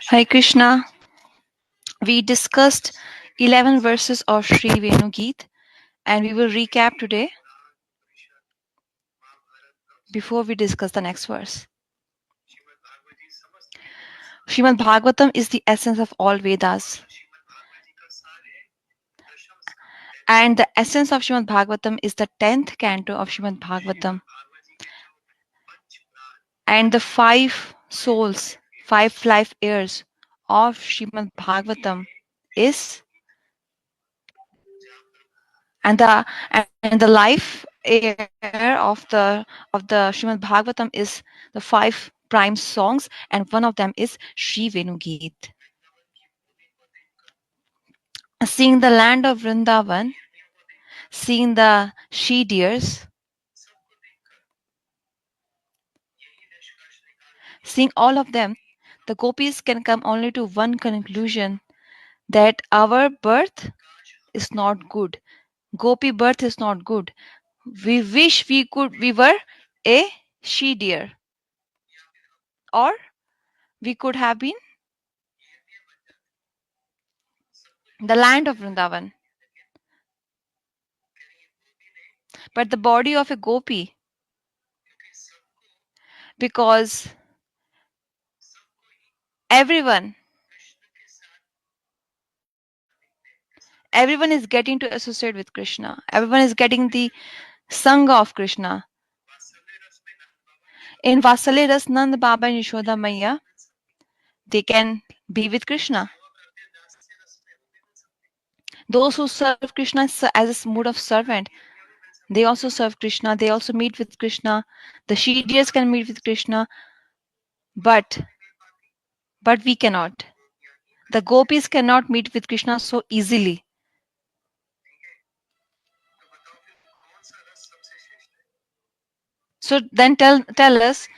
Hare Krishna. We discussed 11 verses of Sri Venu GEET, and we will recap today before we discuss the next verse. Srimad Bhagavatam is the essence of all Vedas. And the essence of Srimad Bhagavatam is the 10th canto of Srimad Bhagavatam. And the 5 souls, 5 life years of Srimad Bhagavatam is and the life air of the Srimad Bhagavatam is the 5 prime songs, and one of them is Sri Venu Geet. Seeing the land of Vrindavan, seeing the she deers, seeing all of them, the gopis can come only to one conclusion, that our birth is not good. Gopi birth is not good. We wish we were a she deer, or we could have been the land of Vrindavan. But the body of a gopi, because everyone is getting to associate with Krishna. Everyone is getting the Sangha of Krishna. In Vasale Ras Nand Baba and Yashoda Maya, they can be with Krishna. Those who serve Krishna as a mood of servant, they also serve Krishna. They also meet with Krishna. The she deers can meet with Krishna, but we cannot. The gopis cannot meet with Krishna so easily. So then tell us,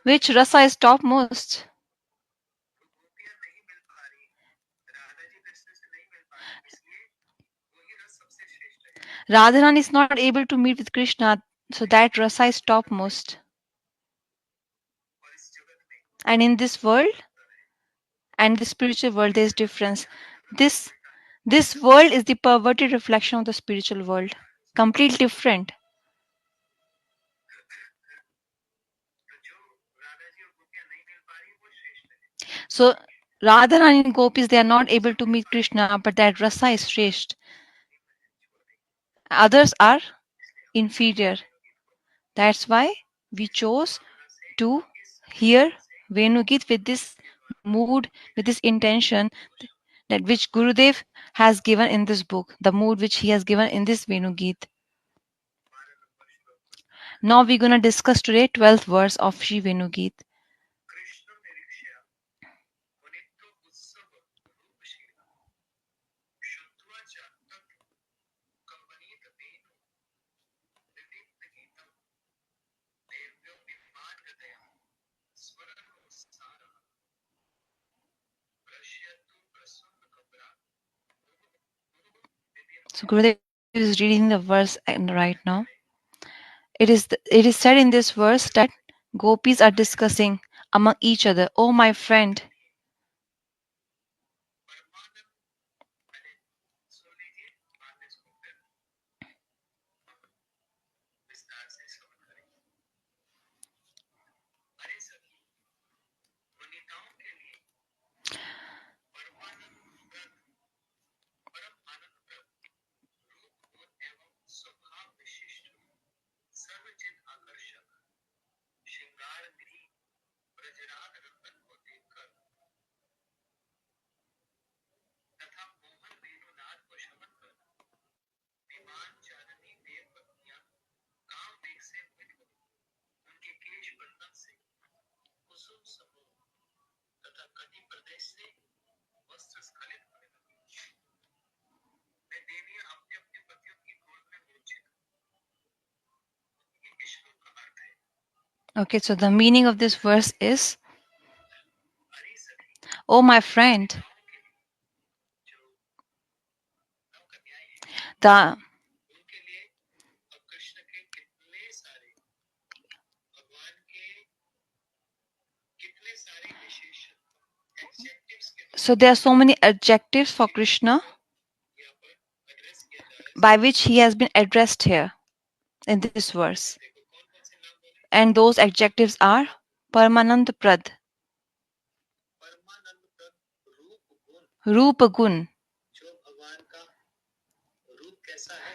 which rasa is topmost? Radharani is not able to meet with Krishna, so that rasa is topmost. And in this world, and the spiritual world, there is difference. This world is the perverted reflection of the spiritual world. Completely different. So Radharani and gopis, they are not able to meet Krishna, but that rasa is shrestha. Others are inferior. That's why we chose to hear Venu Geet with this mood, with this intention, that which Gurudev has given in this book, the mood which he has given in this Venu Geet. Now we're going to discuss today 12th verse of Sri Venu Geet. So Gurudev is reading the verse right now. It is said in this verse that gopis are discussing among each other, "Oh my friend, Okay, so the meaning of this verse is, "Oh my friend, the So there are so many adjectives for Krishna by which he has been addressed here in this verse. And those adjectives are Paramanand Prad, Rupa Gun.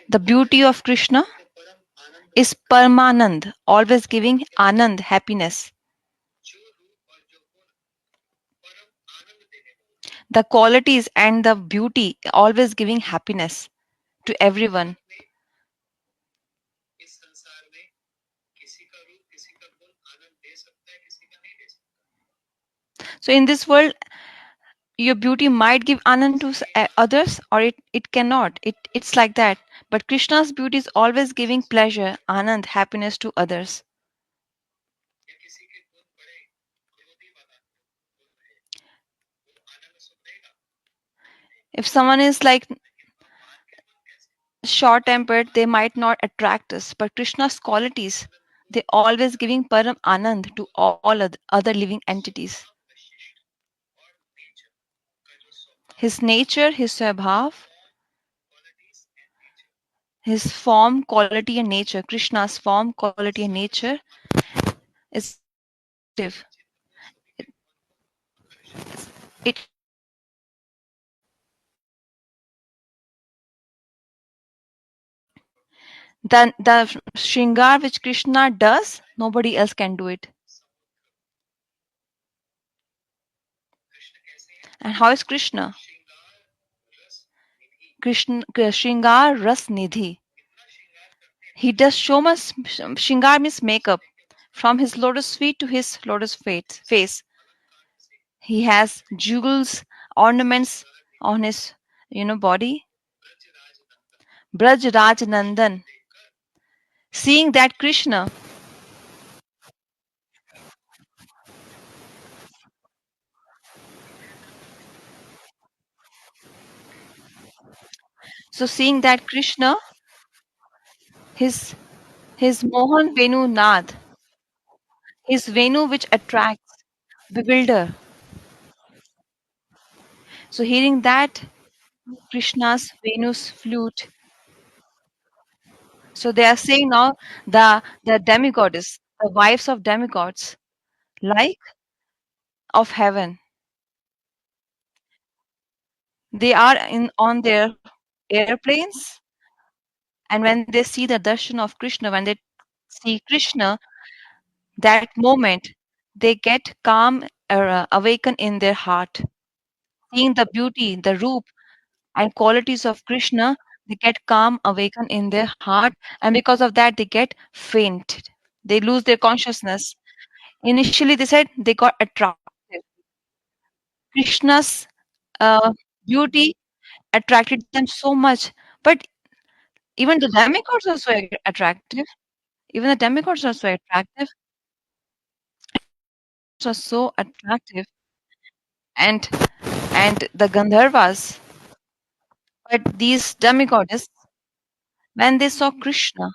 The beauty of Krishna is Paramanand, always giving Anand, happiness. The qualities and the beauty always giving happiness to everyone. So in this world, your beauty might give anand to others, or it cannot. It's like that. But Krishna's beauty is always giving pleasure, anand, happiness to others. If someone is like short tempered, they might not attract us. But Krishna's qualities, they always giving param anand to all other living entities. His nature, his swabhav, his form, quality, and nature. Krishna's form, quality, and nature is attractive. It the shringar which Krishna does, nobody else can do it. And how is Krishna? Krishna shringar ras nidhi. He does so much. Shringar means makeup, from his lotus feet to his lotus face. He has jewels, ornaments on his body. Braj Raj Nandan. Seeing that Krishna, so seeing that Krishna, his his Mohan Venu Nad, his Venu which attracts, bewilder. So hearing that Krishna's Venu's flute. So they are saying now the demigoddess, the wives of demigods, like of heaven. They are in on their airplanes, and when they see the darshan of Krishna, when they see Krishna, that moment they get calm, awaken in their heart. Seeing the beauty, the roop, and qualities of Krishna, they get calm, awaken in their heart, and because of that, they get faint. They lose their consciousness. Initially, they said they got attracted. Krishna's beauty attracted them so much, but even the demigods are so attractive. Even the demigods are so attractive. Are so attractive, and the Gandharvas. But these demigods, when they saw Krishna,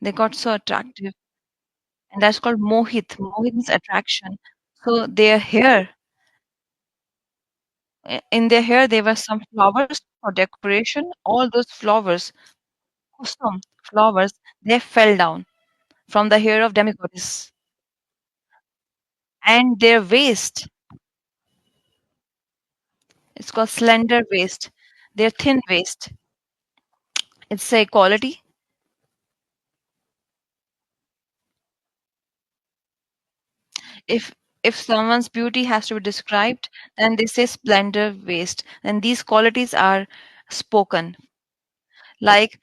they got so attractive, and that's called mohit. Mohit means attraction. So their hair, in their hair, there were some flowers for decoration. All those flowers, kusum flowers, they fell down from the hair of demigoddess, and their waist, it's called slender waist. Their thin waist, it's a quality. If someone's beauty has to be described, then they say splendor waist. And these qualities are spoken. Like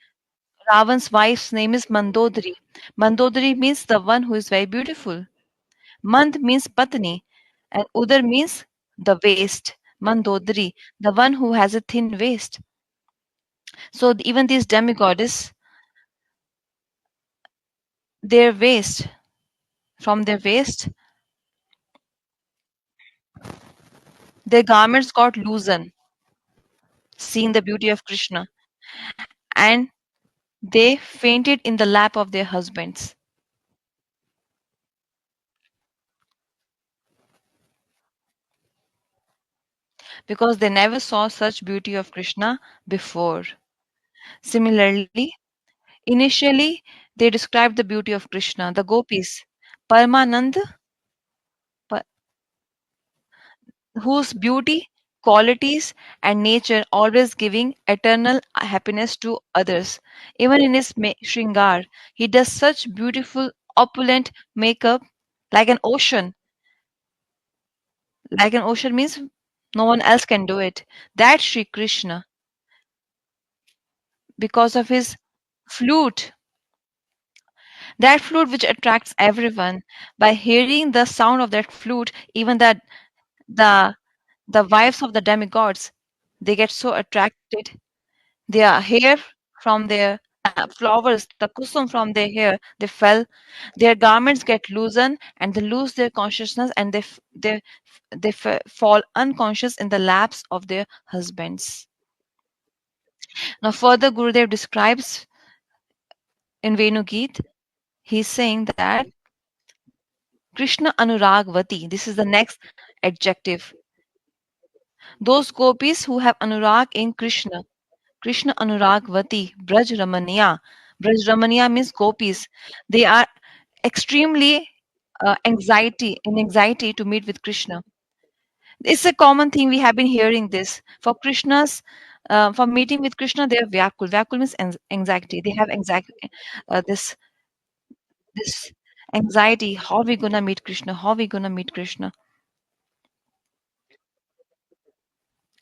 Ravan's wife's name is Mandodari. Mandodari means the one who is very beautiful. Mand means patni, and Udar means the waist. Mandodari, the one who has a thin waist. So even these demigoddess, their waist, from their waist, their garments got loosened, seeing the beauty of Krishna, and they fainted in the lap of their husbands. because they never saw such beauty of Krishna before. Similarly, initially they described the beauty of Krishna, the gopis, Paramanand, pa- whose beauty, qualities, and nature always giving eternal happiness to others. Even in his Shringar, he does such beautiful, opulent makeup like an ocean. Like an ocean means no one else can do it. That Sri Krishna, because of his flute, that flute which attracts everyone. By hearing the sound of that flute, even the the wives of the demigods, they get so attracted. Their hair from their flowers, the kusum from their hair, they fell. Their garments get loosened, and they lose their consciousness, and fall unconscious in the laps of their husbands. Now, further, Gurudev describes in Venu Geet, he's saying that Krishna Anuragvati, this is the next adjective. Those gopis who have Anurag in Krishna, Krishna Anuragvati, Braj Ramaniya. Braj Ramaniya means gopis. They are extremely anxiety to meet with Krishna. It's a common thing. We have been hearing this. For meeting with Krishna, they are Vyakul. Vyakul means anxiety. They have anxiety, this anxiety. How we gonna meet Krishna? How we gonna meet Krishna?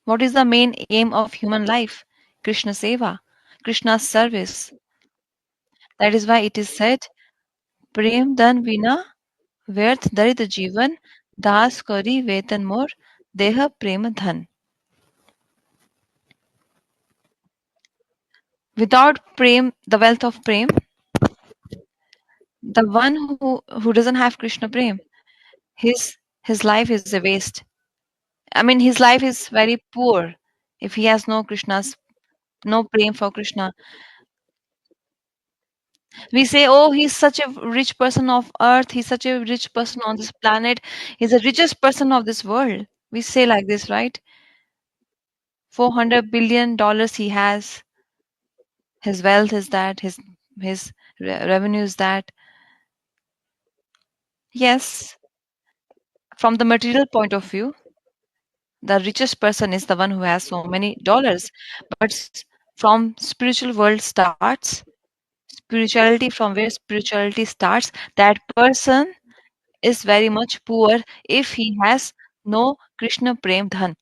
What is the main aim of human life? Krishna Seva, Krishna's service. That is why it is said, Prem dhan vina व्यर्थ दरिद्र जीवन दास करी वेतन मोर देह prema dhan. Without prem, the wealth of prem, the one who doesn't have Krishna prem, his life is a waste. I mean, his life is very poor if he has no prem for Krishna. We say, oh, he's such a rich person of earth, he's such a rich person on this planet, he's the richest person of this world. We say like this, right? $400 billion he has. His wealth is that, his revenue is that. Yes, from the material point of view, the richest person is the one who has so many dollars. But from spiritual world starts, spirituality from where spirituality starts, that person is very much poor if he has no Krishna Prem Dhan,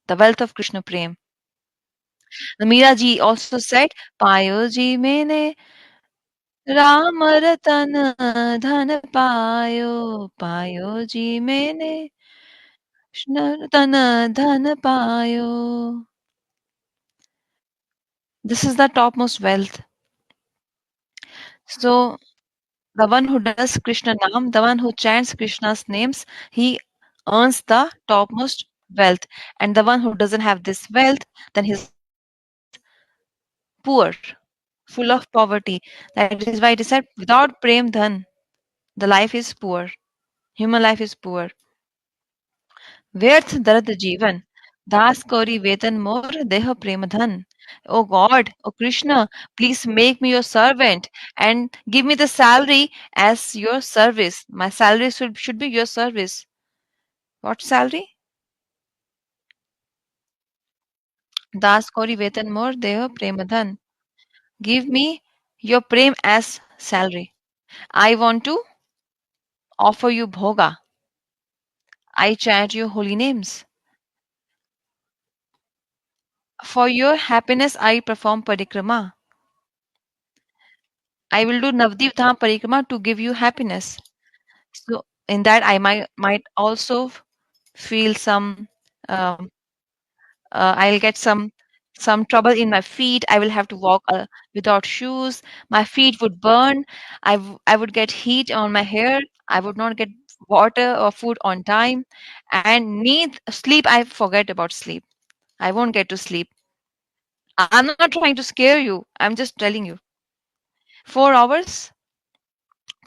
the wealth of Krishna Prem. The Meera ji also said, Payo ji mene Ram Ratan Dhan पायो पायो जी मैंने कृष्ण रतन धन पायो. This is the topmost wealth. So the one who does Krishna Nam, the one who chants Krishna's names, he earns the topmost wealth. And the one who doesn't have this wealth, then he's poor, full of poverty. That is why it is said, without prem dhan, the life is poor. Human life is poor. व्यर्थ दर्द जीवन दास कौरी वेतन मोर देह प्रेम धन. Oh God, oh Krishna, please make me your servant and give me the salary as your service. My salary should be your service. What salary? Das kori vetan mor deha prema dhan. Give me your prem as salary. I want to offer you bhoga. I chant your holy names. For your happiness, I perform parikrama. I will do Navdeep Dham parikrama to give you happiness. So in that, I might also feel some. Um, I'll get some trouble in my feet. I will have to walk without shoes. My feet would burn. I would get heat on my hair. I would not get water or food on time, and need sleep. I forget about sleep. I won't get to sleep. I'm not trying to scare you. I'm just telling you. 4 hours,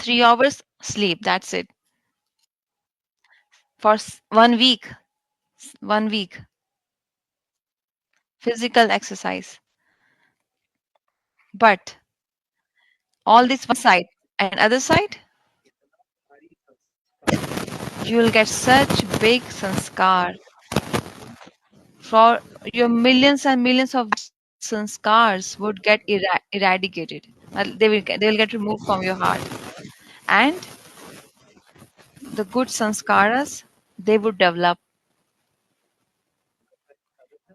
3 hours sleep. That's it for 1 week. 1 week. physical exercise. But all this one side and other side, you will get such big sanskar. For your millions and millions of sanskars would get eradicated. They will get removed from your heart. And the good sanskaras, they would develop.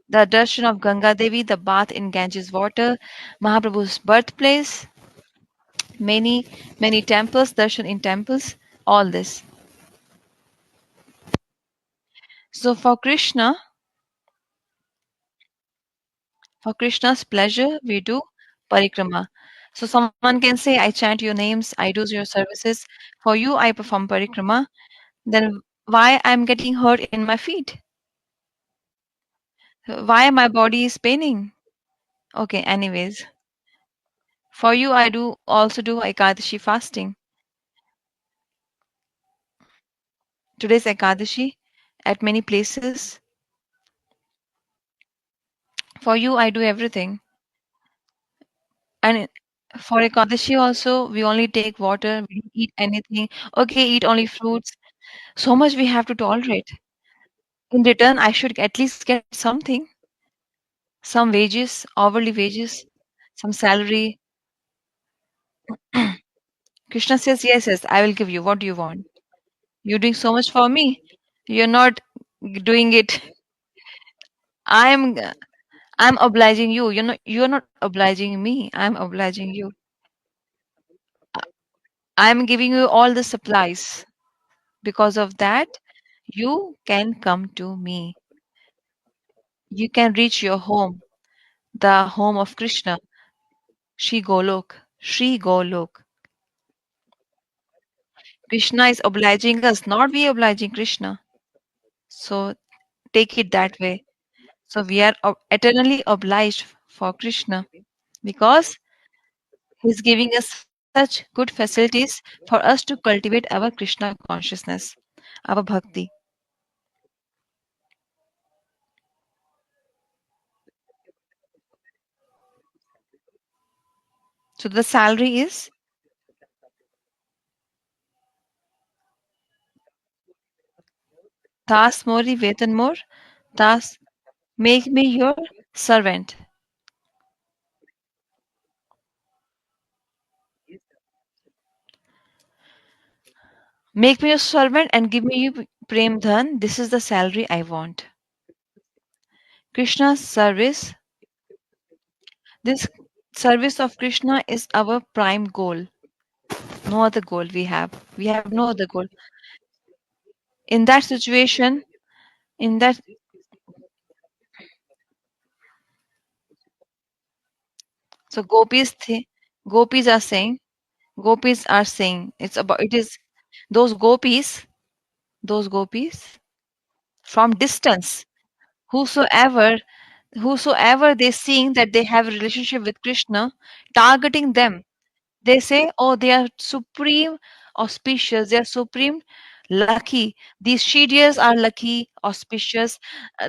The darshan of Ganga Devi, the bath in Ganges water, Mahaprabhu's birthplace, many, many temples, darshan in temples, all this. So for Krishna's pleasure, we do parikrama. So someone can say, I chant your names, I do your services. For you, I perform parikrama. Then why I'm getting hurt in my feet? Why my body is paining? Okay, anyways. For you, I do also do Ekadashi fasting. Today's Ekadashi at many places. For you, I do everything. And for Ekadashi also, we only take water, we don't eat anything. Okay, eat only fruits. So much we have to tolerate. In return, I should at least get something, some wages, hourly wages, some salary. Krishna says, yes, yes, I will give you. What do you want? You're doing so much for me. You're not doing it. I'm I'm obliging you. You're not obliging me. I'm obliging you. I'm giving you all the supplies. Because of that, you can come to me. You can reach your home, the home of Krishna, Shri Golok. Shri Golok. Krishna is obliging us, not we obliging Krishna. So take it that way. So we are eternally obliged for Krishna because he's giving us such good facilities for us to cultivate our Krishna consciousness, our bhakti. So the salary is Tas Mori Vetan Mor, Tas, make me your servant. Make me your servant and give me Prem Dhan. This is the salary I want. Krishna's service, this service of Krishna is our prime goal. No other goal we have. We have no other goal. In that situation, in that, so gopis are saying, it is those gopis from distance, whosoever whosoever they seeing that they have a relationship with Krishna, targeting them. They say, oh, they are supreme auspicious, they are supreme lucky. These she deers are lucky, auspicious.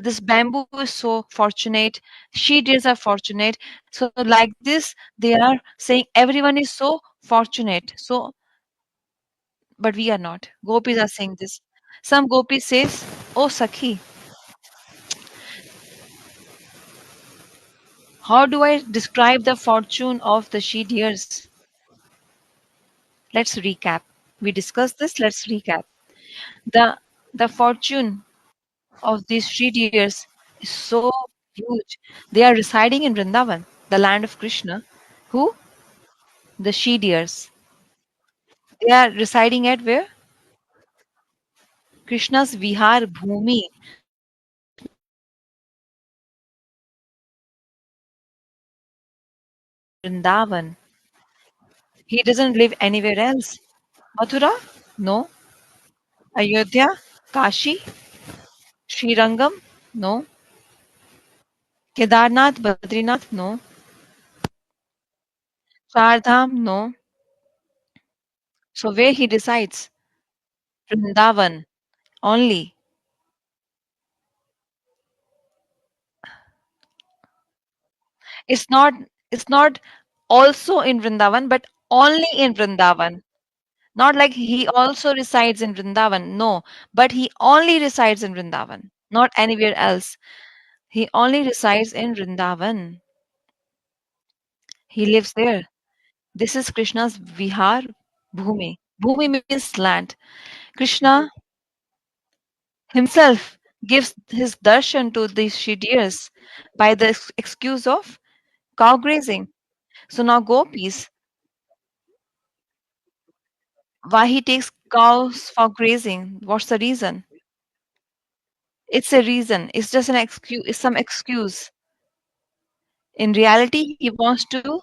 This bamboo is so fortunate. She deers are fortunate. So, like this, they are saying everyone is so fortunate. So, but we are not. Gopis are saying this. Some gopis says, oh, Sakhi, how do I describe the fortune of the she deers? Let's recap. We discussed this. Let's recap. The the fortune of these three deers is so huge. They are residing in Vrindavan, the land of Krishna. Who? The she deers. They are residing at where? Krishna's Vihar Bhumi. Vrindavan. He doesn't live anywhere else. Mathura? No. Ayodhya? Kashi? Srirangam? No. Kedarnath? Badrinath? No. Chardham? No. So where he resides? Vrindavan only. It's not it's not also in Vrindavan, but only in Vrindavan. Not like he also resides in Vrindavan. No, but he only resides in Vrindavan, not anywhere else. He only resides in Vrindavan. He lives there. This is Krishna's Vihar Bhumi. Bhumi means land. Krishna himself gives his darshan to these she deers by the excuse of cow grazing. So now gopis, why he takes cows for grazing? What's the reason? It's a reason. It's just an excuse. It's some excuse. In reality, he wants to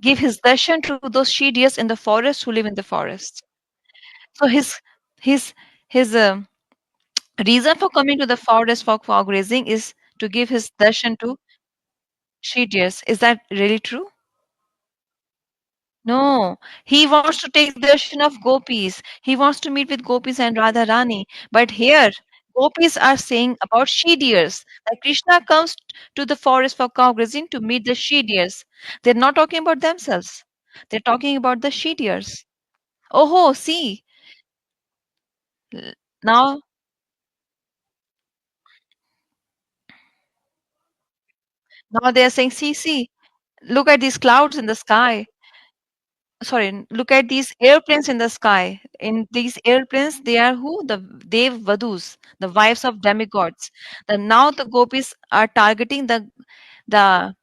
give his darshan to those she deers in the forest who live in the forest. So his his reason for coming to the forest for cow grazing is to give his darshan to she deers. Is that really true? No, he wants to take darshan of gopis. He wants to meet with gopis and Radha Rani. But here, gopis are saying about she deers. That Krishna comes to the forest for cow grazing to meet the she deers. They're not talking about themselves. They're talking about the she deers. Oh, see, l- now now they're saying, see, look at these clouds in the sky. Sorry, look at these airplanes in the sky. In these airplanes, they are who? The Dev Vadus, the wives of demigods. Now the gopis are targeting the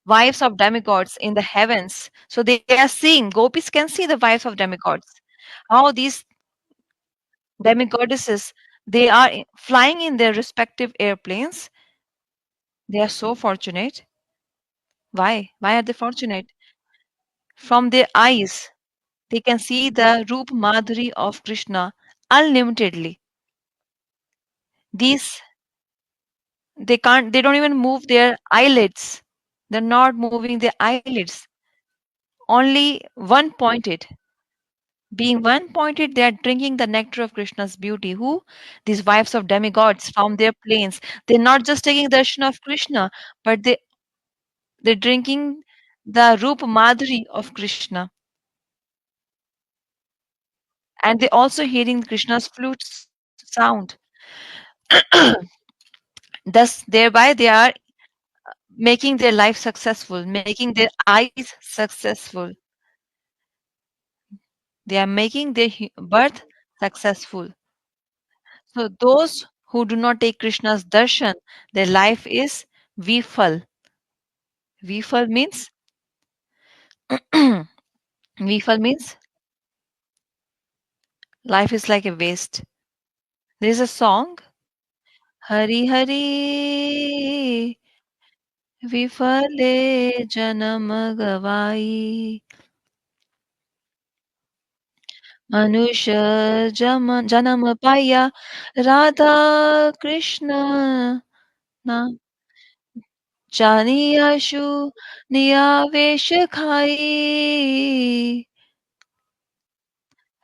wives of demigods in the heavens. So they are seeing, gopis can see the wives of demigods. How these demigoddesses, they are flying in their respective airplanes. They are so fortunate. Why? Why are they fortunate? From their eyes, they can see the Roop Madhuri of Krishna unlimitedly. These they don't even move their eyelids. They're not moving their eyelids. Only one pointed. Being one pointed, they are drinking the nectar of Krishna's beauty. Who? These wives of demigods from their plains. They're not just taking darshan of Krishna, but they're drinking the Roop Madhuri of Krishna. And they're also hearing Krishna's flute sound. Thus, thereby they are making their life successful, making their eyes successful. They are making their birth successful. So those who do not take Krishna's darshan, their life is vifal. Vifal means vifal means life is like a waste. There is a song, Hari Hari विफले जन्म गवाई मनुष्य जन्म पाया राधा कृष्ण ना जानियाशु नियावेश खाई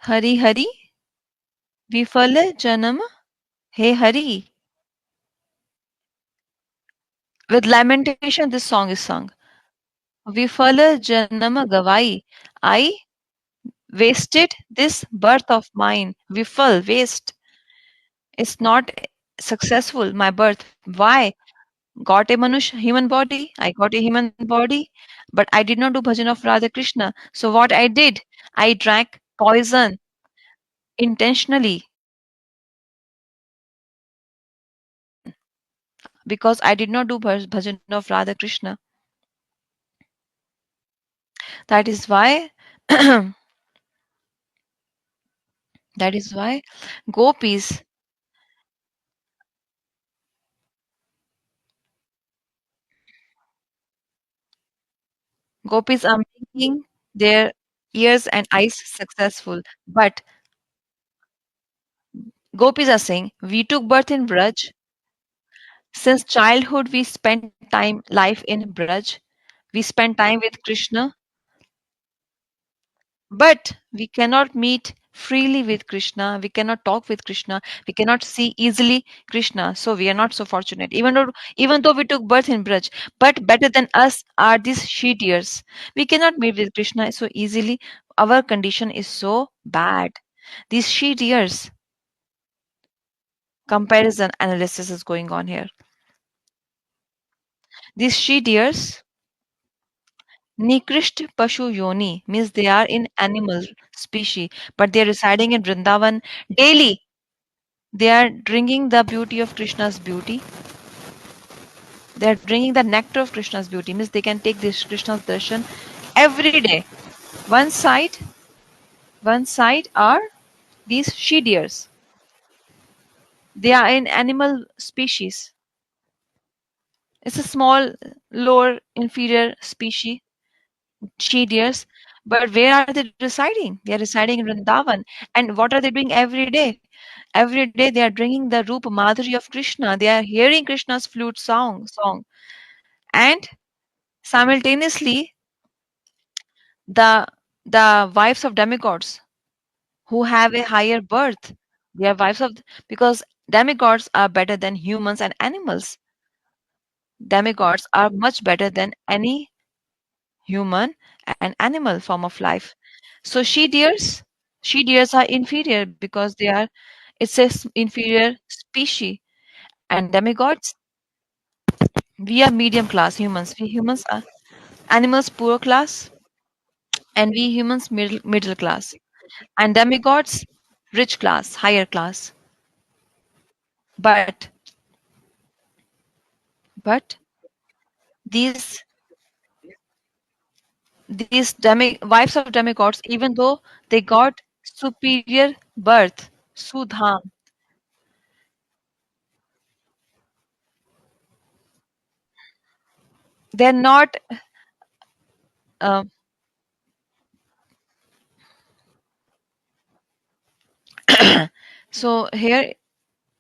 हरि हरि विफल जन्म हे Hari with lamentation this song is sung विफल जन्म गवाई I wasted this birth of mine vifal waste it's not successful my birth why got a manush human body I got a human body but I did not do bhajan of Radha Krishna so what I did I drank poison intentionally because I did not do bhajan of Radha Krishna that is why that is why gopis gopis are making their ears and eyes successful but gopis are saying we took birth in Braj since childhood we spent time life in Braj we spend time with Krishna but we cannot meet freely with Krishna. We cannot talk with Krishna. We cannot see easily Krishna. So we are not so fortunate. Even though we took birth in Braj, but better than us are these she deers. We cannot meet with Krishna so easily. Our condition is so bad. These she deers comparison analysis is going on here. These she deers Nikrisht Pashu Yoni means they are in animal species, but they are residing in Vrindavan daily. They are drinking the beauty of Krishna's beauty. They are drinking the nectar of Krishna's beauty. Means they can take this Krishna's darshan every day. One side, one side are these she deers. They are in animal species. It's a small, lower, inferior species, she deers. But where are they residing? They are residing in Vrindavan. And what are they doing every day? Every day they are drinking the Rupa Madhuri of Krishna. They are hearing Krishna's flute song. And simultaneously, the wives of demigods who have a higher birth, they are wives of, because demigods are better than humans and animals. Demigods are much better than any human and animal form of life. So she deers are inferior because they are, it's a inferior species. And demigods, we are medium class humans. We humans are animals poor class, and we humans middle class. And demigods rich class, higher class. But but these wives of demigods, even though they got superior birth, Sudham, they're not. Uh, so here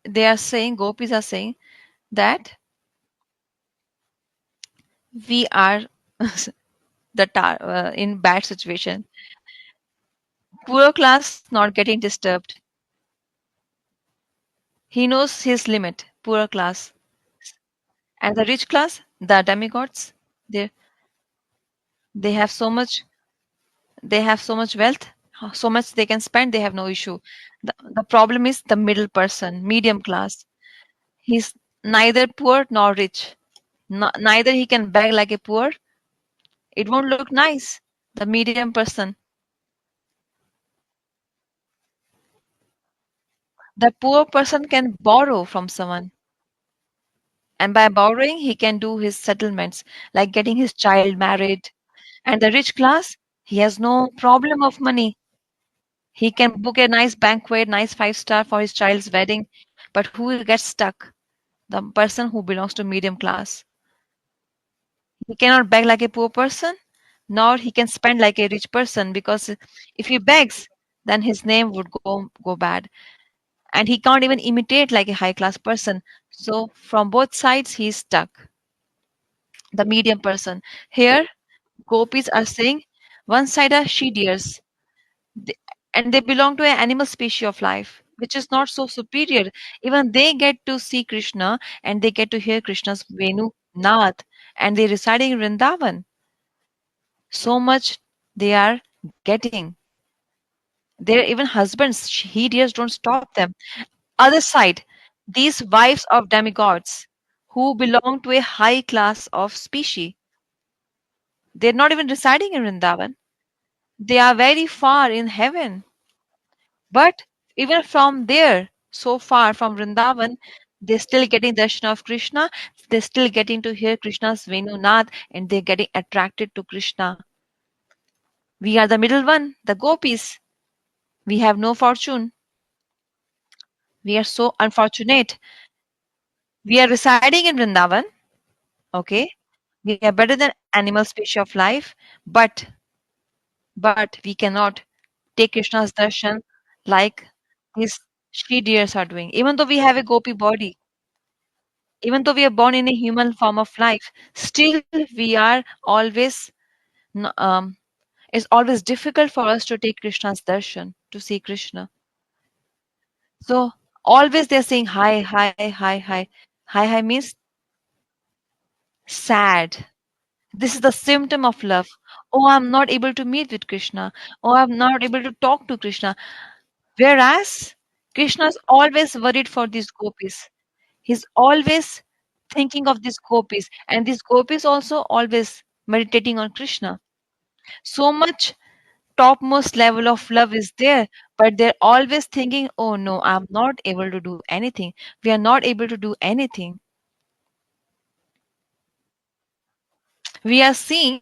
they are saying, gopis are saying that we are in bad situation. Poor class not getting disturbed. He knows his limit. Poor class and the rich class, the demigods, they they have so much. They have so much wealth, so much they can spend. They have no issue. The problem is the middle person, medium class. He's neither poor nor rich. Neither he can beg like a poor. It won't look nice. The medium person. The poor person can borrow from someone. And by borrowing, he can do his settlements, like getting his child married. And the rich class, he has no problem of money. He can book a nice banquet, nice five-star for his child's wedding. But who gets stuck? The person who belongs to medium class. He cannot beg like a poor person, nor he can spend like a rich person, because if he begs, then his name would go bad. And he can't even imitate like a high class person. So from both sides, he's stuck. The medium person. Here, gopis are saying one side are she deers, th- and they belong to an animal species of life, which is not so superior. Even they get to see Krishna and they get to hear Krishna's Venu Nath, and they residing in Vrindavan. So much they are getting. Their even husbands, he dears, don't stop them. Other side, these wives of demigods who belong to a high class of species, they're not even residing in Vrindavan. They are very far in heaven. But even from there, so far from Vrindavan, they're still getting darshan of Krishna. They're still getting to hear Krishna's Venu Nath, and they're getting attracted to Krishna. We are the middle one, the gopis. We have no fortune. We are so unfortunate. We are residing in Vrindavan, okay? We are better than animal species of life, but we cannot take Krishna's darshan like these she deers are doing. Even though we have a gopi body, even though we are born in a human form of life, still we are always n- um, It's always difficult for us to take Krishna's darshan, to see Krishna. So always they're saying hi, hi, hi, hi. Hi, hi means sad. This is the symptom of love. Oh, I'm not able to meet with Krishna. Oh, I'm not able to talk to Krishna. Whereas Krishna is always worried for these gopis. He's always thinking of these gopis, and these gopis also always meditating on Krishna. So much topmost level of love is there, but they're always thinking, oh no, I'm not able to do anything. We are not able to do anything. We are seeing,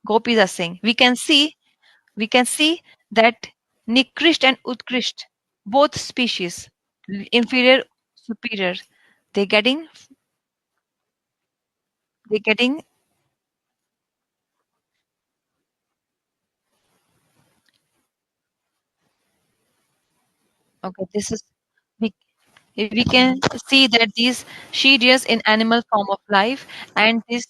gopis are saying, we can see that Nikrisht and Utkrisht, both species, inferior, superior, they're getting, they're getting, okay, this is, we, we can see that these she deers in animal form of life and these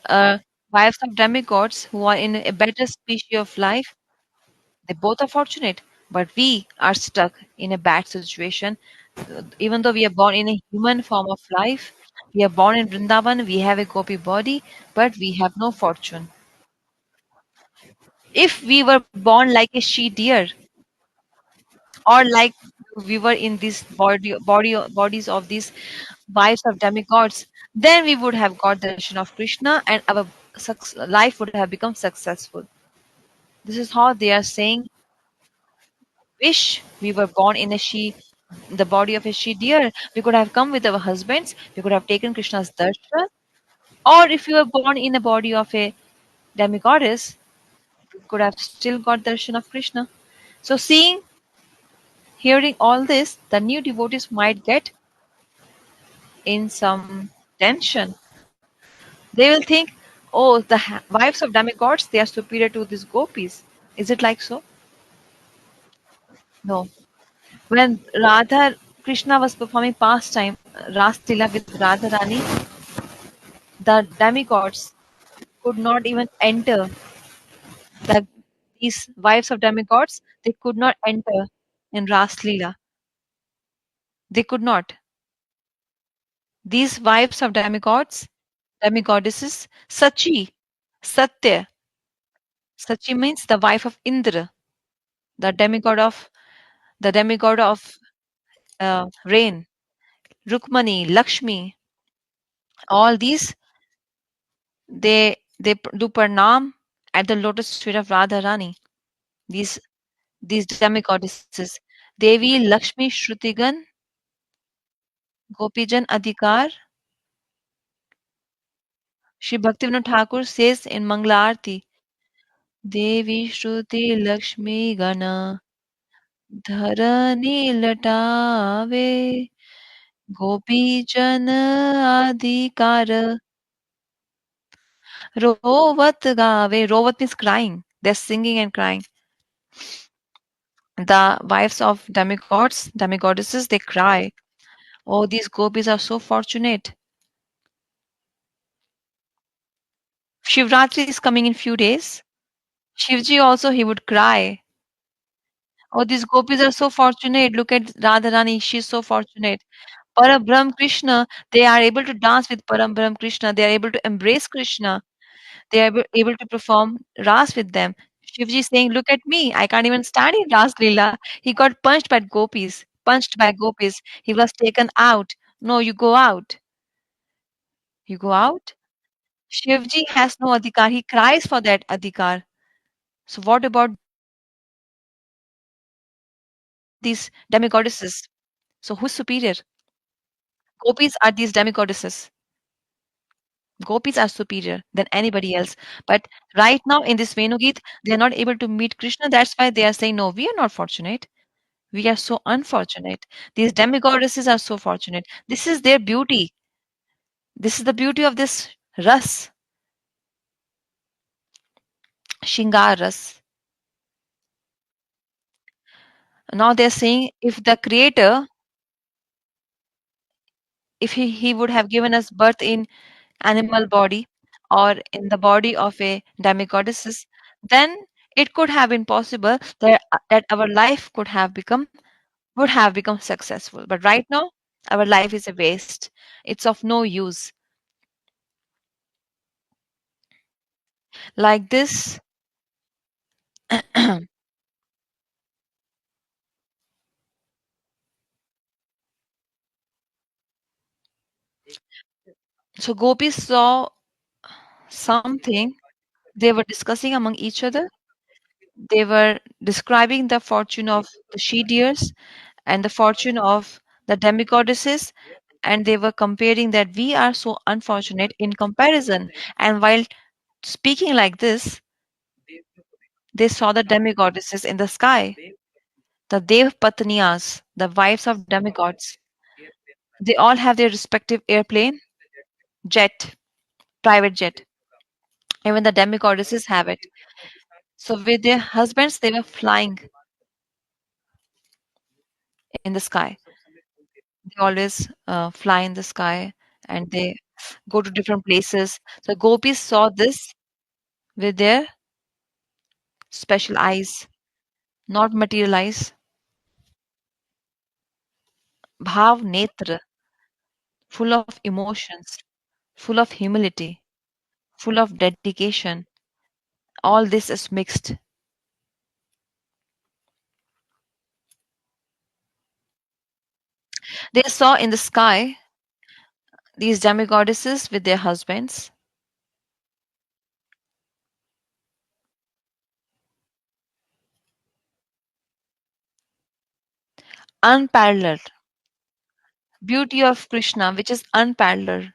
uh, wives of demigods who are in a better species of life, they both are fortunate, but we are stuck in a bad situation. Even though we are born in a human form of life, we are born in Vrindavan, we have a gopi body, but we have no fortune. If we were born like a she deer, or like we were in this bodies of these wives of demigods, then we would have got the darshan of Krishna and our life would have become successful. This is how they are saying, wish we were born in a she, the body of a she deer. We could have come with our husbands. We could have taken Krishna's darshan. Or if you were born in a body of a demigoddess, we could have still got darshan of Krishna. So seeing, hearing all this, the new devotees might get in some tension. They will think, oh, the wives of demigods, they are superior to these gopis. Is it like so? No. When Radha Krishna was performing pastime Ras Tila with Radharani, the demigods could not even enter. The these wives of demigods, they could not enter in Ras Leela. They could not. These wives of demigods, demigoddesses, Sachi, Satya. Sachi means the wife of Indra, the demigod of rain. Rukmani, Lakshmi, all these do pranam at the lotus feet of Radharani. These these demigoddesses, Devi Lakshmi Shrutigan Gopijan Adhikar. Shri Bhaktivinoda Thakur says in Mangala Arati, Devi Shruti Lakshmi Gana Dharani Latave Gopijan Adhikar Rovat Gave. Rovat means crying. They're singing and crying. The wives of demigods, demigoddesses, they cry. Oh, these gopis are so fortunate. Shivratri is coming in few days. Shivji also, he would cry. Oh, these gopis are so fortunate. Look at Radharani, she's so fortunate. Parabrahm Krishna, they are able to dance with Parabrahm Krishna. They are able to embrace Krishna. They are able to perform Ras with them. Shivji is saying, look at me. I can't even stand in Ras Leela. He got punched by gopis. Punched by gopis. He was taken out. No, you go out. You go out. Shivji has no adhikar. He cries for that adhikar. So what about these demigoddesses? So who's superior? Gopis are these demigoddesses. Gopis are superior than anybody else. But right now in this Venugeet, they are not able to meet Krishna. That's why they are saying, no, we are not fortunate. We are so unfortunate. These demigoddesses are so fortunate. This is their beauty. This is the beauty of this ras, Shingar ras. Now they're saying if the creator, if he would have given us birth in animal body or in the body of a demigoddesses, then It could have been possible that our life would have become successful. But right now, our life is a waste. It's of no use. Like this, so gopis saw something. They were discussing among each other. They were describing the fortune of the she deers and the fortune of the demigoddesses, and they were comparing that we are so unfortunate in comparison. And while speaking like this, they saw the demigoddesses in the sky, the Dev Patniyas, the wives of demigods. They all have their respective airplane, jet, private jet. Even the demigoddesses have it. So with their husbands, they were flying in the sky. They always fly in the sky and they go to different places. So gopis saw this with their special eyes, not material eyes. Bhav netra, full of emotions, full of humility, full of dedication. All this is mixed. They saw in the sky these demigoddesses with their husbands, unparalleled. Beauty of Krishna, which is unparalleled.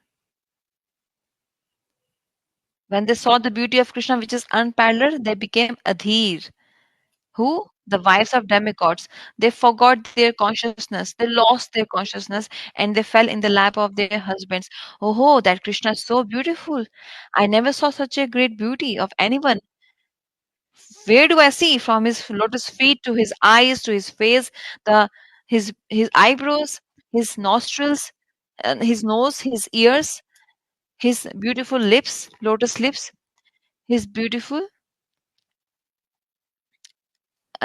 When they saw the beauty of Krishna, which is unparalleled, they became adhir. Who? The wives of demigods. They forgot their consciousness. They lost their consciousness and they fell in the lap of their husbands. Oh, that Krishna is so beautiful. I never saw such a great beauty of anyone. Where do I see? From his lotus feet to his eyes to his face, the his eyebrows, his nostrils, and his nose, his ears, his beautiful lips, lotus lips, his beautiful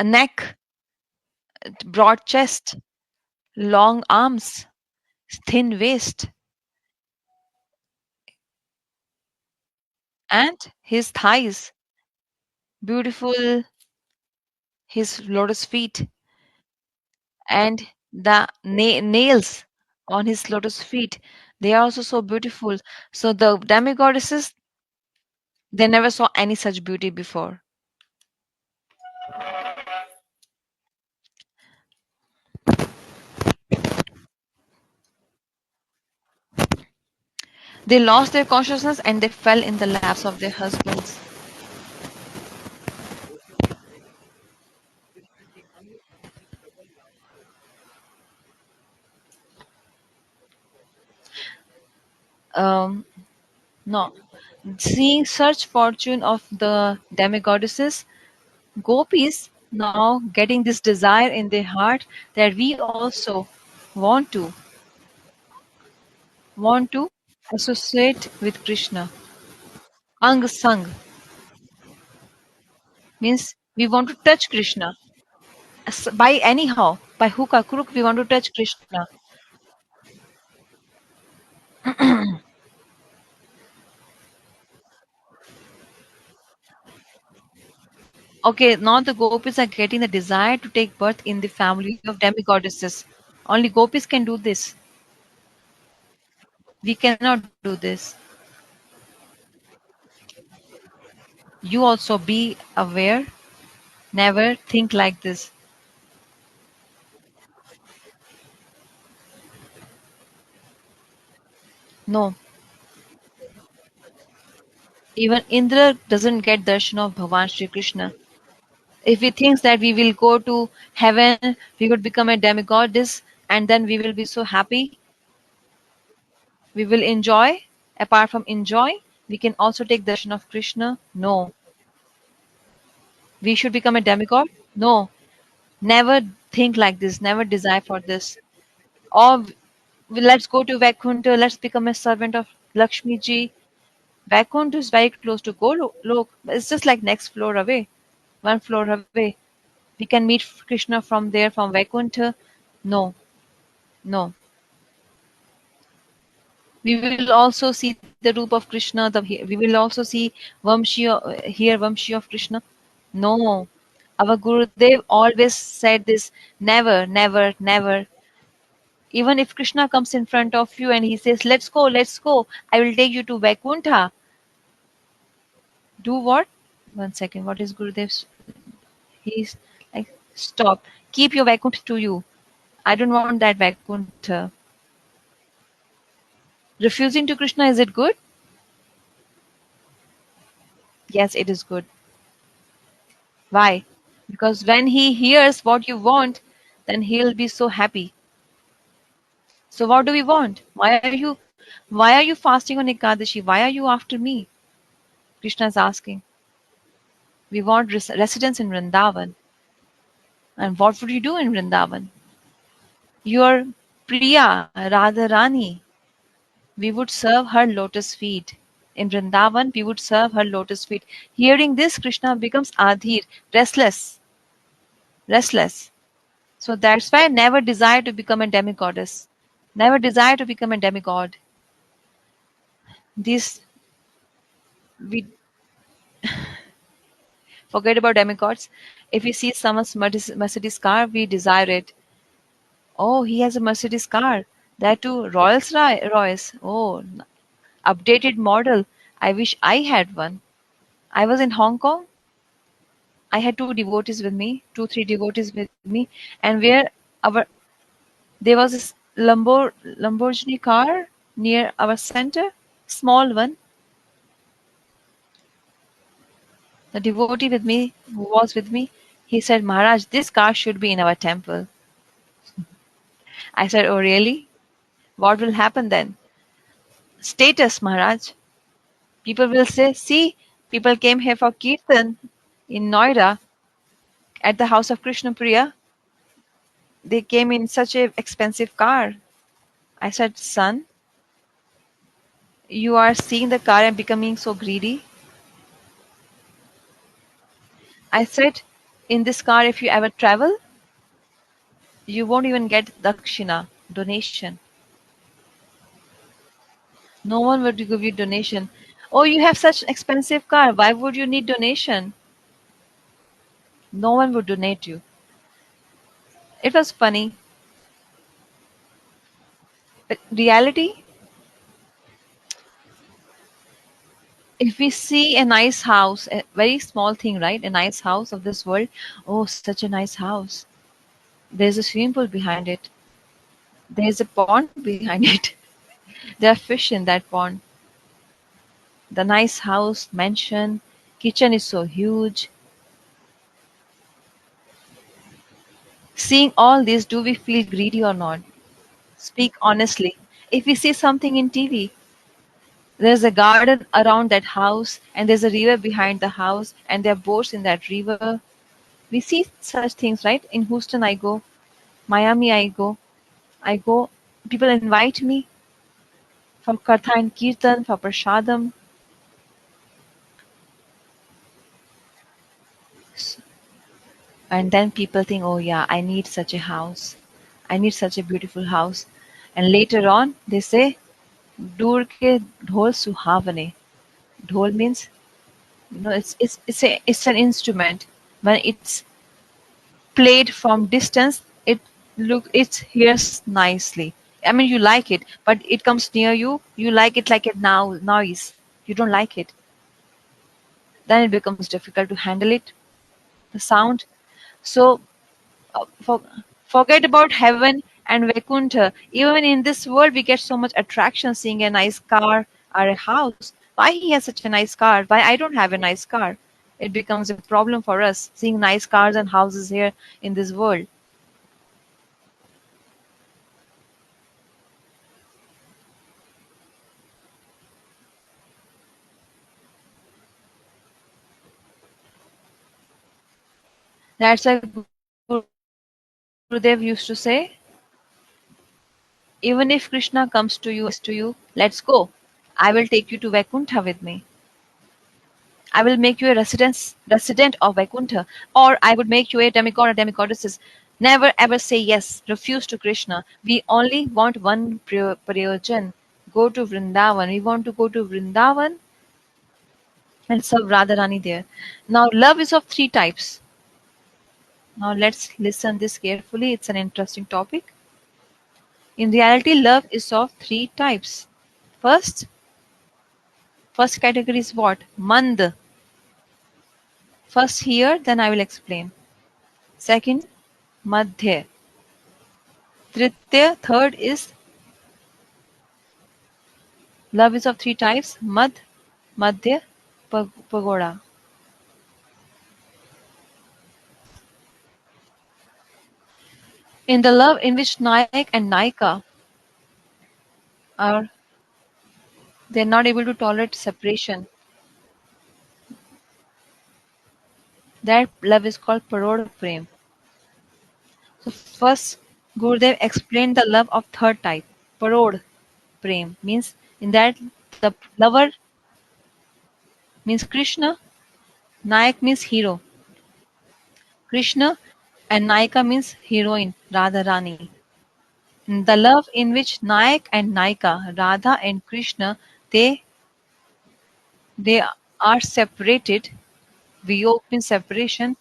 neck, broad chest, long arms, thin waist, and his thighs, beautiful, his lotus feet, and the nails on his lotus feet. They are also so beautiful. So the demigoddesses, they never saw any such beauty before. They lost their consciousness and they fell in the laps of their husbands. Um, no, seeing such fortune of the demigoddesses, gopis now getting this desire in their heart that we also want to want to associate with Krishna. Ang sang means we want to touch Krishna. By anyhow, by hook or crook, we want to touch Krishna. Okay, now the gopis are getting the desire to take birth in the family of demigoddesses. Only gopis can do this. We cannot do this. You also be aware. Never think like this. No, even Indra doesn't get darshan of Bhagwan Shri Krishna. If he thinks that we will go to heaven, we would become a demigoddess, and then we will be so happy, we will enjoy. Apart from enjoy, we can also take darshan of Krishna. No, we should become a demigod. No, never think like this. Never desire for this. Or let's go to Vaikuntha. Let's become a servant of Lakshmi ji. Vaikuntha is very close to Golok. It's just like next floor away. one floor away. We can meet Krishna from there, from Vaikuntha. No, no. We will also see the roop of Krishna. We will also see here Vamshi of Krishna. No, our Gurudev always said this: never, never, never. Even if Krishna comes in front of you and he says, let's go, I will take you to Vaikuntha. Do what? One second. What is Gurudev's? He's like, stop. Keep your Vaikuntha to you. I don't want that Vaikuntha. Refusing to Krishna, is it good? Yes, it is good. Why? Because when he hears what you want, then he'll be so happy. So what do we want? Why are you fasting on Ekadashi? Why are you after me? Krishna is asking. We want residence in Vrindavan. And what would you do in Vrindavan? Your Priya, Radharani, we would serve her lotus feet. In Vrindavan, we would serve her lotus feet. Hearing this, Krishna becomes adhir, restless, restless. So that's why I never desire to become a demigoddess. Never desire to become a demigod. This we forget about demigods. If we see someone's Mercedes car, we desire it. Oh, he has a Mercedes car. That too, Royce. Oh, updated model. I wish I had one. I was in Hong Kong. I had two devotees with me, two, three devotees with me, and where our there was this Lamborghini car near our center, small one. The devotee with me, who was with me, he said, Maharaj, this car should be in our temple. I said, oh really? What will happen then? Status, Maharaj. People will say, see, people came here for Kirtan in Noida at the house of Krishna Priya. They came in such a expensive car. I said, son, you are seeing the car and becoming so greedy. I said, in this car, if you ever travel, you won't even get dakshina, donation. No one would give you donation. Oh, you have such expensive car. Why would you need donation? No one would donate you. It was funny. But reality, if we see a nice house, a very small thing, right? A nice house of this world. Oh, such a nice house. There's a swimming pool behind it. There's a pond behind it. There are fish in that pond. The nice house, mansion, kitchen is so huge. Seeing all this, do we feel greedy or not? Speak honestly. If we see something in TV, there's a garden around that house, and there's a river behind the house, and there are boats in that river. We see such things, right? In Houston, I go. Miami, I go. I go. People invite me for Katha and Kirtan, for Prashadam. And then people think, oh yeah, I need such a house. I need such a beautiful house. And later on, they say, Dur ke dhol suhavane. Dhol means, it's an instrument. When it's played from distance, it hears nicely. I mean, you like it, but it comes near you. You like it like a noise. You don't like it. Then it becomes difficult to handle it. The sound. So for, forget about heaven and Vaikuntha. Even in this world, we get so much attraction seeing a nice car or a house. Why he has such a nice car? Why I don't have a nice car? It becomes a problem for us seeing nice cars and houses here in this world. That's why Gurudev used to say, even if Krishna comes to you, let's go. I will take you to Vaikuntha with me. I will make you a resident of Vaikuntha, or I would make you a demigod or demigoddesses. Never ever say yes, refuse to Krishna. We only want one prayojan. Go to Vrindavan. We want to go to Vrindavan and serve Radharani there. Now, love is of three types. Now, let's listen this carefully. It's an interesting topic. In reality, love is of three types. First, first category is what? Mand. First here, then I will explain. Second, Madhya. Tritya, third is love is of three types: Madhya, Pagoda. In the love in which Nayak and Naika are they're not able to tolerate separation, that love is called Parod Prem. So first Gurudev explained the love of third type, Parod Prem, means in that the lover means Krishna, Nayak means hero, Krishna, and Naika means heroine, Radharani. The love in which Nayak and Naika, Radha and Krishna, they they are separated. Viyog means separation,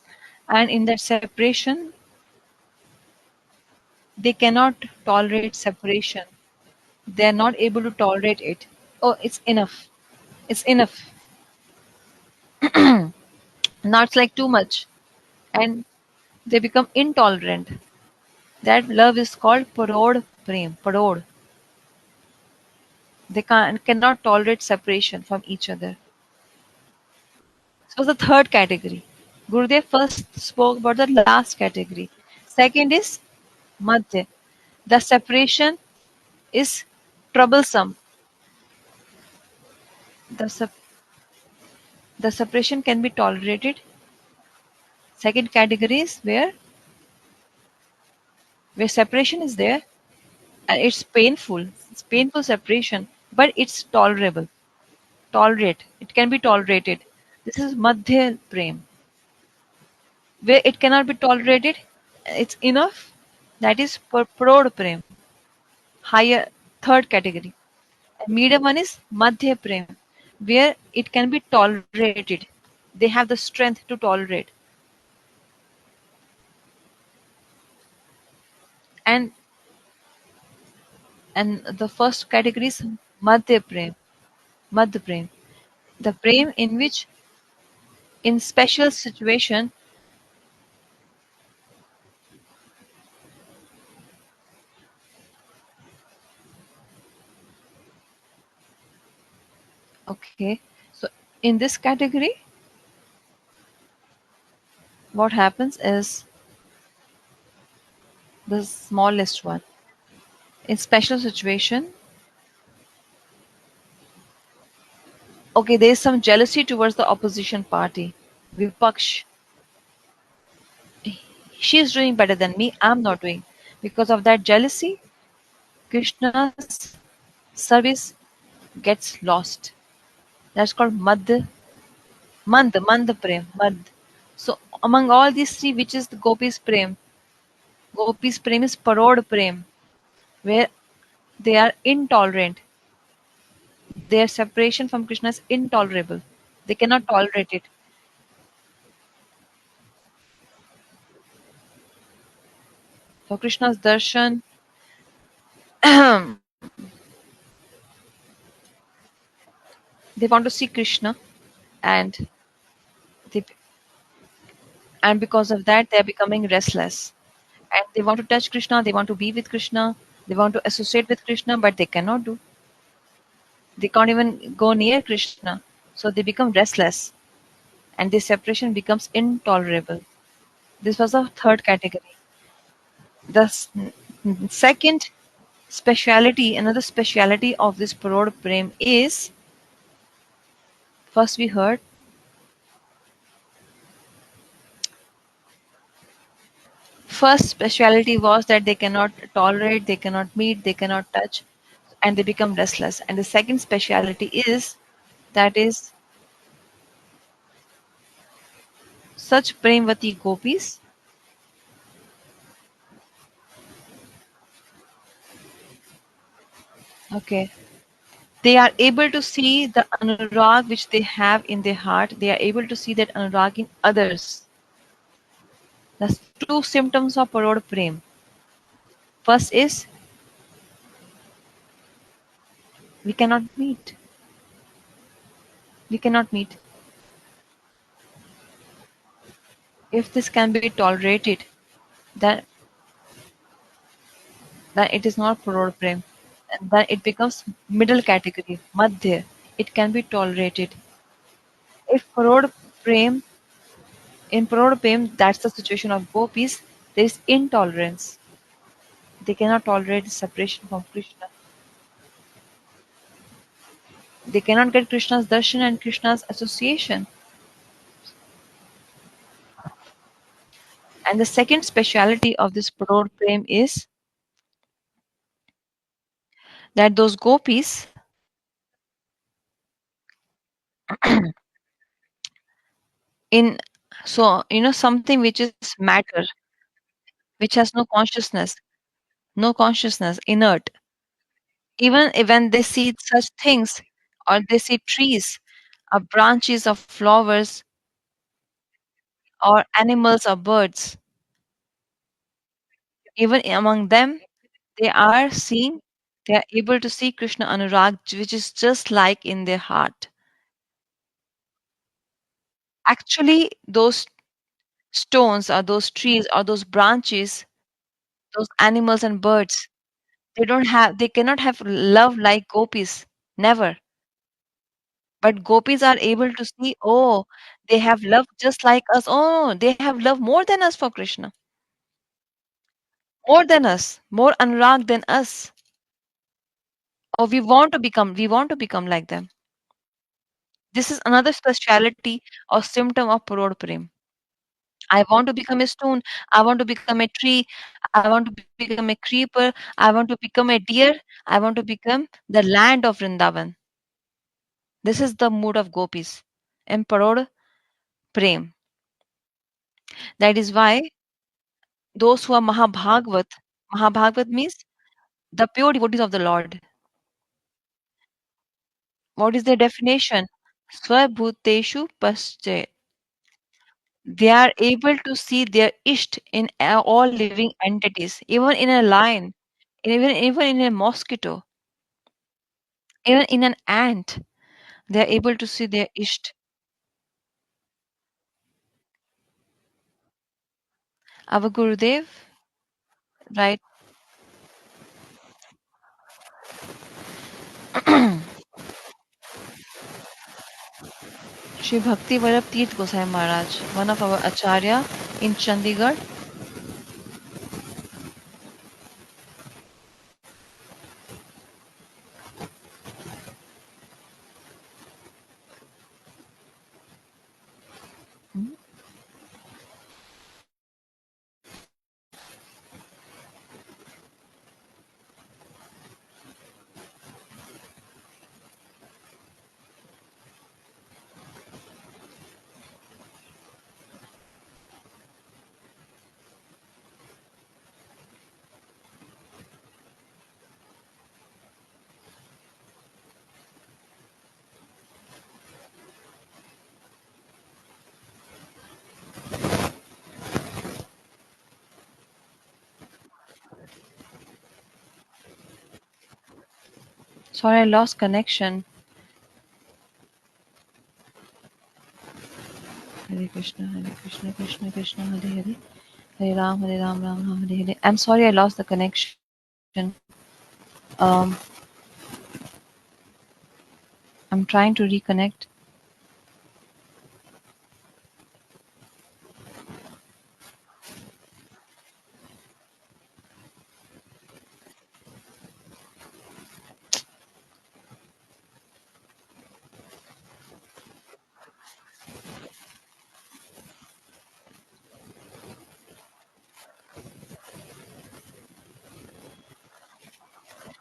and in that separation, they cannot tolerate separation. They are not able to tolerate it. Oh, it's enough. It's enough. Now it's like too much, and they become intolerant. That love is called parod prem. Parod. They cannot tolerate separation from each other. So the third category. Gurudev first spoke about the last category. Second is Madhya. The separation is troublesome. The, sep- the separation can be tolerated. Second category is where separation is there and it's painful. It's painful separation, but it's tolerable. Tolerate. It can be tolerated. This is Madhya Prem. Where it cannot be tolerated, it's enough. That is Prod Prem. Higher third category. And medium one is Madhya Prem, where it can be tolerated. They have the strength to tolerate. And the first category is Madhya Prem. Madhya Prem. The prem in which in special situation, okay. So in this category, what happens is the smallest one. In special situation, okay, there is some jealousy towards the opposition party. Vipaksh, she is doing better than me, I'm not doing. Because of that jealousy, Krishna's service gets lost. That's called Mand Prem, Mad. So among all these three, which is the Gopi's Prem? Gopi's Prem is Parod Prem, where they are intolerant. Their separation from Krishna is intolerable. They cannot tolerate it. For Krishna's darshan, they want to see Krishna, and they, and because of that, they are becoming restless. And they want to touch Krishna. They want to be with Krishna. They want to associate with Krishna, but they cannot do. They can't even go near Krishna. So they become restless, and this separation becomes intolerable. This was the third category. The second speciality, another speciality of this Parod Prem is, first we heard, first speciality was that they cannot tolerate, they cannot meet, they cannot touch, and they become restless. And the second speciality is, that is such Premvati gopis, okay, they are able to see the anurag which they have in their heart. They are able to see that anurag in others. That's two symptoms of parod prem. First is we cannot meet. We cannot meet. If this can be tolerated, then it is not parod prem. And then it becomes middle category, madhya. It can be tolerated. If parod prem, in parod prem, that's the situation of gopis, there is intolerance. They cannot tolerate separation from Krishna. They cannot get Krishna's darshan and Krishna's association. And the second speciality of this parod prem is that those gopis, in so something which is matter, which has no consciousness, inert. Even when they see such things, or they see trees, or branches of flowers, or animals or birds, even among them, they are seeing, they are able to see Krishna Anurag, which is just like in their heart. Actually, those stones, or those trees, or those branches, those animals and birds, they cannot have love like gopis. Never. But gopis are able to see, oh, they have love just like us. Oh, they have love more than us for Krishna. More than us. More anurag than us. Oh, we want to become like them. This is another speciality or symptom of parod prem. I want to become a stone. I want to become a tree. I want to become a creeper. I want to become a deer. I want to become the land of Vrindavan. This is the mood of gopis in parod prem. That is why those who are Mahabhagavat means the pure devotees of the Lord. What is their definition? Swabhuteshu pasche. They are able to see their Isht in all living entities, even in a lion, even in a mosquito, even in an ant. They are able to see their Isht. Our Gurudev, right? Sri Bhakti Varap Tirth Gosai Maharaj, one of our Acharya in Chandigarh. Hmm? Sorry, I lost connection. Hare Krishna, Krishna Krishna, Hare Hare, Hare Ram, Ram Hare Hare. I'm sorry, I lost the connection. Um, I'm trying to reconnect.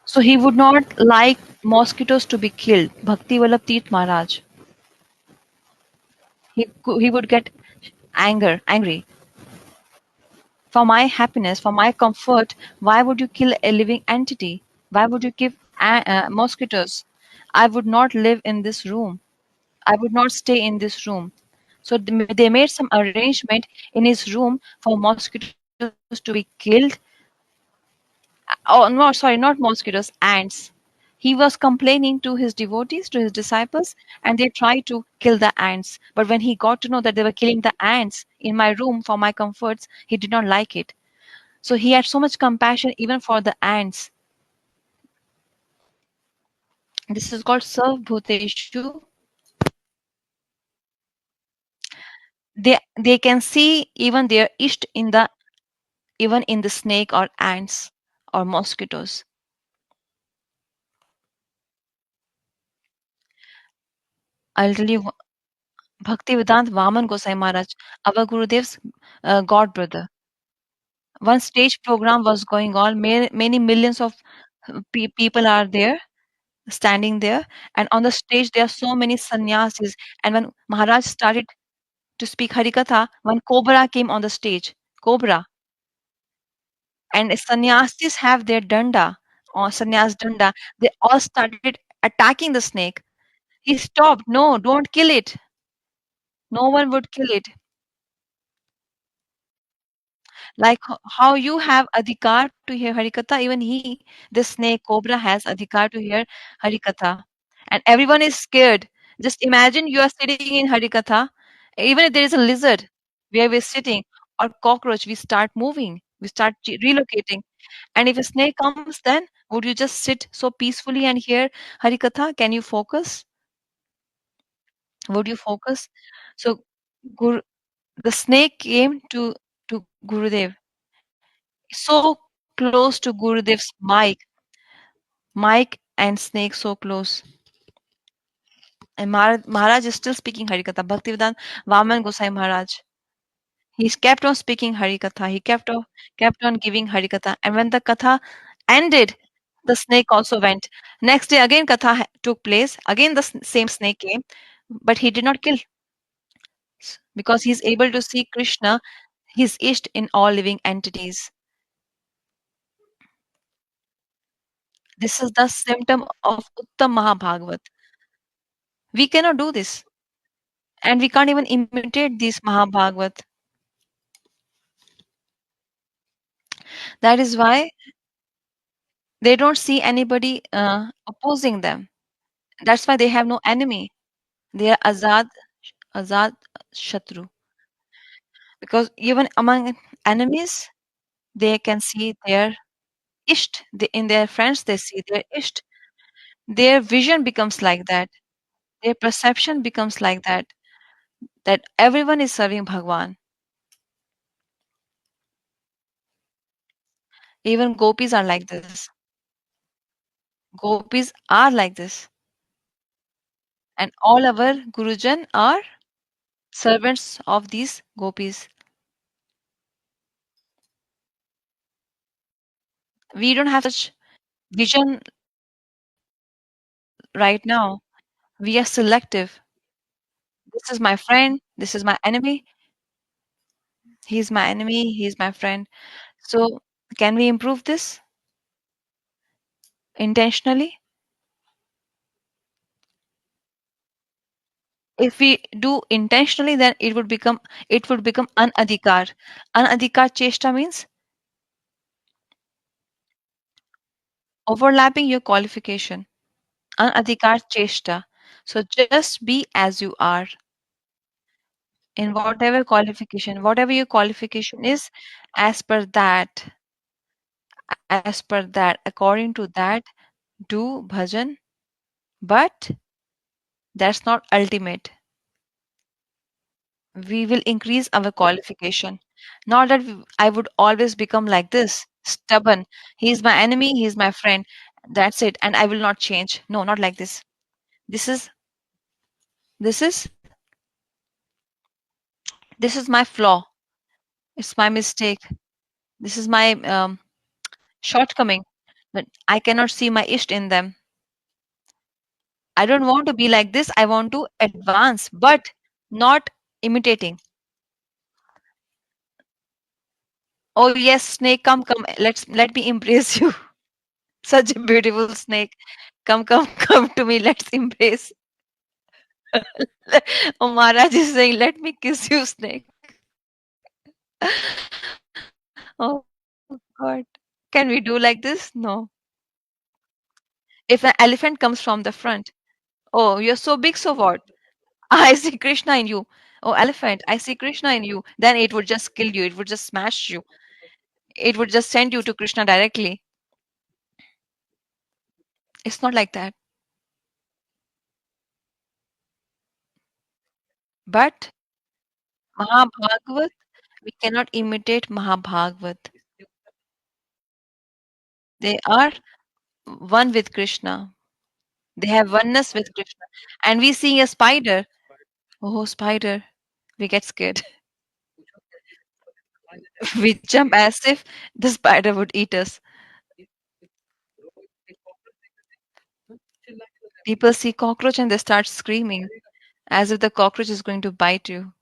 So he would not like mosquitoes to be killed. Bhakti Vallabh Tirth Maharaj. He would get angry. For my happiness, for my comfort, why would you kill a living entity? Why would you kill mosquitoes? I would not live in this room. I would not stay in this room. So they made some arrangement in his room for mosquitoes to be killed. Oh, no, sorry, not mosquitoes, ants. He was complaining to his devotees, to his disciples, and they tried to kill the ants. But when he got to know that they were killing the ants in my room for my comforts, he did not like it. So he had so much compassion even for the ants. This is called Sarv Bhuteshu. They can see even their isht in the even in the snake or ants or mosquitoes. I'll tell you Bhaktivedant Vaman Gosai Maharaj, our Gurudev's god brother. One stage program was going on. Many millions of people are there, standing there, and on the stage there are so many sannyasis. And when Maharaj started to speak Harikatha, one cobra came on the stage. Cobra. And sannyasis have their danda, or sannyas danda. They all started attacking the snake. He stopped. No, don't kill it. No one would kill it. Like how you have adhikar to hear Harikatha, even he, this snake cobra, has adhikar to hear Harikatha. And everyone is scared. Just imagine you are sitting in Harikatha, even if there is a lizard where we're sitting, or cockroach, we start moving, we start relocating. And if a snake comes, then would you just sit so peacefully and hear Harikatha? Can you focus? Would you focus? So Guru, the snake came to Gurudev so close to Gurudev's mic and snake so close. And Maharaj is still speaking Harikatha. Bhaktivedanta Vaman Gosai Maharaj. He kept on speaking Harikatha. He kept on giving Harikatha. And when the katha ended, the snake also went. Next day again katha took place. Again the same snake came, but he did not kill because he is able to see Krishna, his Isht, in all living entities. This is the symptom of Uttam Mahabhagavat. We cannot do this. And we can't even imitate this Mahabhagavat. That is why they don't see anybody opposing them. That's why they have no enemy. They are Azad Shatru. Because even among enemies, they can see their Isht. In their friends, they see their Isht. Their vision becomes like that. Their perception becomes like that. That everyone is serving Bhagwan. Even gopis are like this. Gopis are like this. And all our Gurujan are servants of these gopis. We don't have such vision right now. We are selective. This is my friend. This is my enemy. He's my enemy. He's my friend. So, can we improve this intentionally? If we do intentionally, then it would become anadhikar. Anadhikar cheshta means overlapping your qualification. Anadhikar cheshta. So just be as you are in whatever your qualification is, as per that, according to that, do bhajan, but that's not ultimate. We will increase our qualification. Not that I would always become like this, stubborn. He is my enemy, he is my friend. That's it, and I will not change. No, not like this. This is this is this is my flaw. It's my mistake. This is my shortcoming. But I cannot see my isht in them. I don't want to be like this. I want to advance, but not imitating. Oh yes, snake, come, come. Let me embrace you. Such a beautiful snake. Come, come, come to me. Let's embrace. Oh, Maharaj is saying, let me kiss you, snake. Oh God. Can we do like this? No. If an elephant comes from the front, oh, you're so big, so what? I see Krishna in you. Oh, elephant, I see Krishna in you. Then it would just kill you. It would just smash you. It would just send you to Krishna directly. It's not like that. But Mahabhagavat, we cannot imitate Mahabhagavat. They are one with Krishna. They have oneness with Krishna. And we see a spider. Oh, spider. We get scared. We jump as if the spider would eat us. People see cockroach and they start screaming as if the cockroach is going to bite you.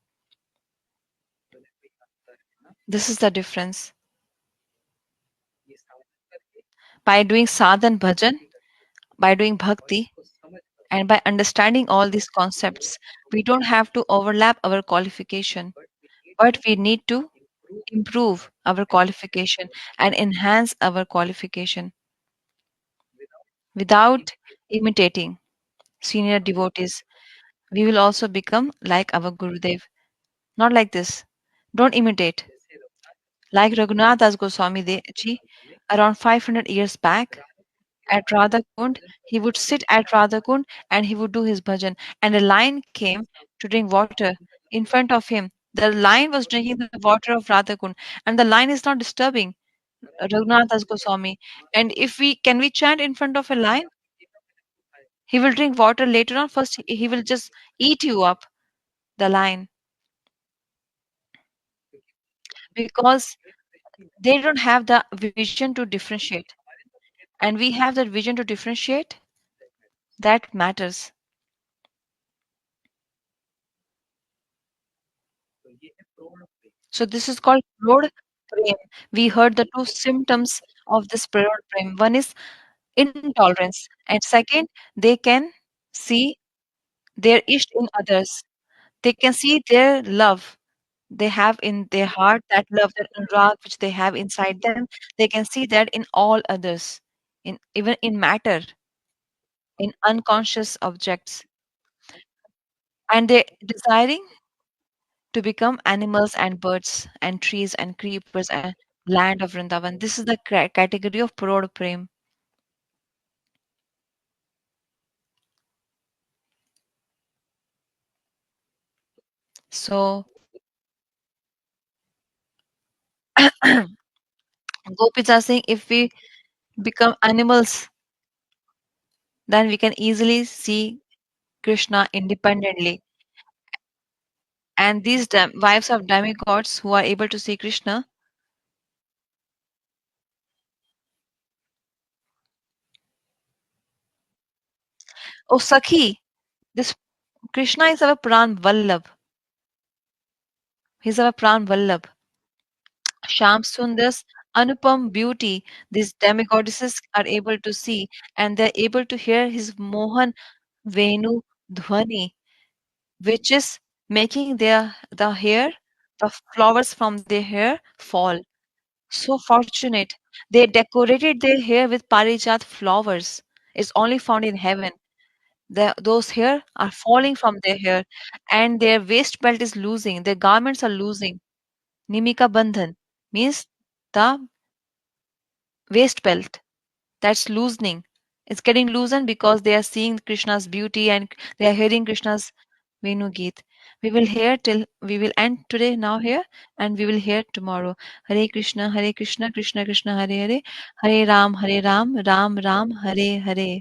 This is the difference. By doing sadhan bhajan, by doing bhakti, and by understanding all these concepts, we don't have to overlap our qualification, but we need to improve our qualification and enhance our qualification without imitating senior devotees. We will also become like our Gurudev. Not like this. Don't imitate. Like Raghunath Das Goswami Ji, around 500 years back at Radha Kund, he would sit at Radha Kund and he would do his bhajan. And a lion came to drink water in front of him. The lion was drinking the water of Radha Kund, and the lion is not disturbing Raghunath Das Goswami. And if we can we chant in front of a lion, he will drink water later on. First, he will just eat you up, the lion, because they don't have the vision to differentiate. And we have that vision to differentiate. That matters. So this is called Prod Prem. We heard the two symptoms of this Prod Prem. One is intolerance, and second, they can see their ish in others. They can see their love they have in their heart, that love, that anurag which they have inside them. They can see that in all others, in even in matter, in unconscious objects, and they desiring to become animals and birds and trees and creepers and land of Vrindavan. This is the category of Prod Prem. So Gopis are saying if we become animals, then we can easily see Krishna independently. And these wives of demigods who are able to see Krishna, oh Sakhi, this Krishna is our Pran Vallabh. He's our Pran Vallabh. Sham Sundar's Anupam beauty, these demigoddesses are able to see, and they're able to hear his Mohan Venu Dhwani, which is making the hair, the flowers from their hair fall. So fortunate. They decorated their hair with parijat flowers. It's only found in heaven. Those hair are falling from their hair, and their waist belt is losing. Their garments are losing. Nimika Bandhan means the waist belt that's loosening. It's getting loosened because they are seeing Krishna's beauty and they are hearing Krishna's Venu Geet. We will end today now here, and we will hear tomorrow. Hare Krishna, Krishna Krishna, Hare Hare, Hare Ram, Ram Ram, Hare Hare.